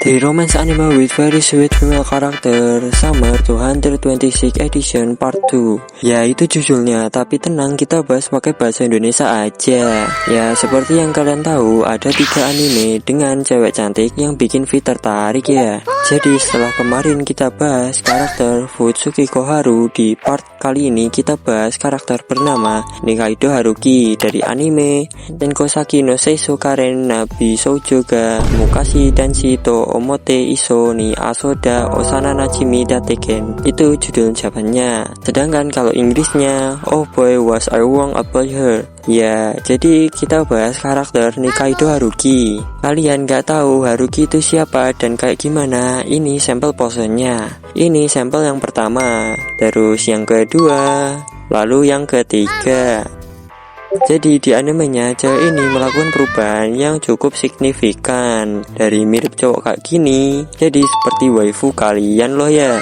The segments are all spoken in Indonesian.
The romance anime with very sweet female character Summer 226 Edition Part 2. Ya itu judulnya, tapi tenang kita bahas pakai bahasa Indonesia aja. Ya seperti yang kalian tahu, ada 3 anime dengan cewek cantik yang bikin Vi tertarik ya. Jadi setelah kemarin kita bahas karakter Futsuki Koharu, di part kali ini kita bahas karakter bernama Nikaido Haruki dari anime Tenkosaki no Seisou Karen Nabi Shoujo ga Mukashi Danshi to Omote Iso ni Asoda Osana Najimi Dateken. Itu judul Japannya. Sedangkan kalau Inggrisnya Oh Boy Was I Wrong About Her. Ya, jadi kita bahas karakter Nikaido Haruki. Kalian gak tahu Haruki itu siapa dan kayak gimana? Ini sampel posenya. Ini sampel yang pertama, terus yang kedua, lalu yang ketiga. Jadi di animenya cewek ini melakukan perubahan yang cukup signifikan. Dari mirip cowok kayak gini jadi seperti waifu kalian loh ya.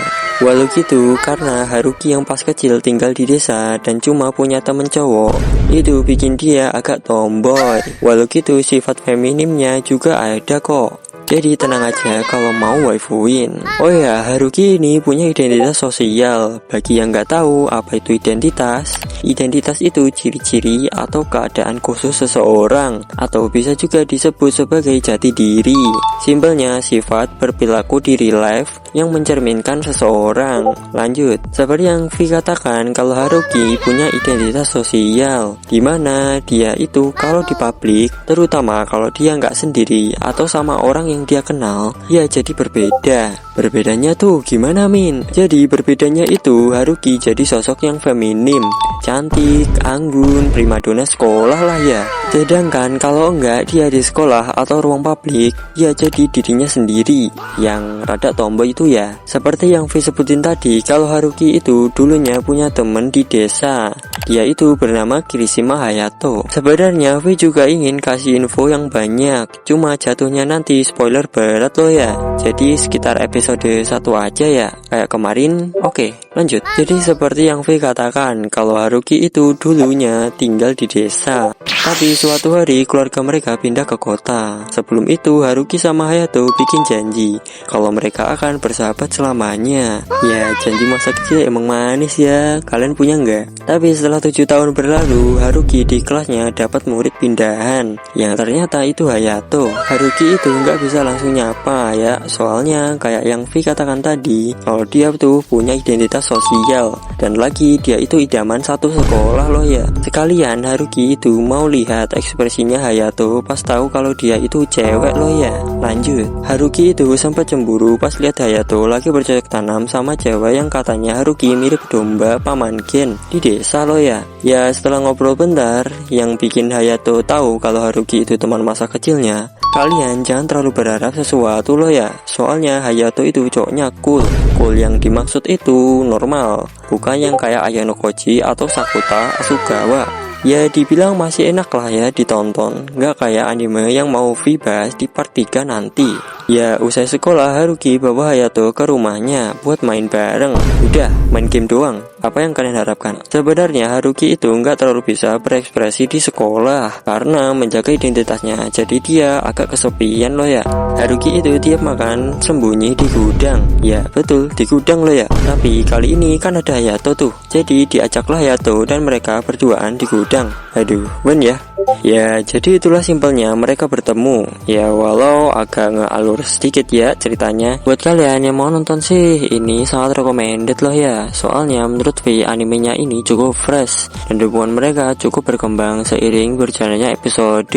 Walau gitu, karena Haruki yang pas kecil tinggal di desa dan cuma punya temen cowok, itu bikin dia agak tomboy. Walau gitu, sifat feminimnya juga ada kok. Jadi tenang aja kalau mau waifuin. Oh ya, Haruki ini punya identitas sosial. Bagi yang nggak tahu apa itu identitas itu ciri-ciri atau keadaan khusus seseorang, atau bisa juga disebut sebagai jati diri. Simpelnya sifat berperilaku di real life yang mencerminkan seseorang. Lanjut, seperti yang Vi katakan, kalau Haruki punya identitas sosial, dimana dia itu kalau di publik, terutama kalau dia nggak sendiri atau sama orang yang dia kenal, ya jadi berbeda. Berbedanya tuh gimana Min? Jadi berbedanya itu Haruki jadi sosok yang feminim, cantik, anggun, primadona sekolah lah ya. Sedangkan kalau enggak dia di sekolah atau ruang publik, ya jadi dirinya sendiri yang rada tomboy itu ya. Seperti yang Vi sebutin tadi, kalau Haruki itu dulunya punya temen di desa. Dia itu bernama Kirishima Hayato. Sebenarnya Vi juga ingin kasih info yang banyak, cuma jatuhnya nanti spoiler berat loh ya. Jadi sekitar episode 1 aja ya, kayak kemarin. Oke, lanjut. Jadi seperti yang Vi katakan, kalau Haruki itu dulunya tinggal di desa, tapi suatu hari keluarga mereka pindah ke kota. Sebelum itu Haruki sama Hayato bikin janji kalau mereka akan bersahabat selamanya. Ya janji masa kecil emang manis ya, kalian punya nggak? Tapi setelah 7 tahun berlalu, Haruki di kelasnya dapat murid pindahan yang ternyata itu Hayato. Haruki itu nggak bisa langsung nyapa ya, soalnya kayak yang Vi katakan tadi, kalau dia tuh punya identitas sosial, dan lagi dia itu idaman satu sekolah loh ya. Sekalian Haruki itu mau lihat ekspresinya Hayato pas tahu kalau dia itu cewek loh ya. Lanjut, Haruki itu sempat cemburu pas lihat Hayato lagi bercocok tanam sama cewek yang katanya Haruki mirip domba paman Gen di desa loh ya. Ya setelah ngobrol bentar, yang bikin Hayato tahu kalau Haruki itu teman masa kecilnya. Kalian jangan terlalu berharap sesuatu loh ya, soalnya Hayato itu cowoknya cool. Cool yang dimaksud itu normal, bukan yang kayak Ayano Koji atau Sakuta Asugawa. Ya dibilang masih enak lah ya ditonton, nggak kayak anime yang mau Vi bahas di part 3 nanti. Ya usai sekolah Haruki bawa Hayato ke rumahnya buat main bareng. Udah main game doang. Apa yang kalian harapkan? Sebenarnya Haruki itu nggak terlalu bisa berekspresi di sekolah karena menjaga identitasnya, jadi dia agak kesepian loh ya. Haruki itu tiap makan sembunyi di gudang. Ya betul, di gudang loh ya. Tapi kali ini kan ada Hayato tuh, jadi diajaklah Hayato dan mereka berduaan di gudang. Aduh, ben ya. Ya jadi itulah simpelnya mereka bertemu. Ya walau agak ngealur sedikit ya ceritanya. Buat kalian yang mau nonton sih, ini sangat recommended loh ya. Soalnya menurut Vi animenya ini cukup fresh dan hubungan mereka cukup berkembang seiring berjalannya episode.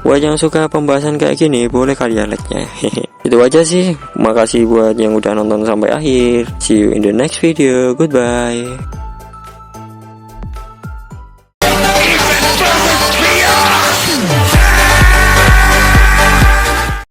Buat yang suka pembahasan kayak gini, boleh kalian like-nya. Itu aja sih. Makasih buat yang udah nonton sampai akhir. See you in the next video. Goodbye.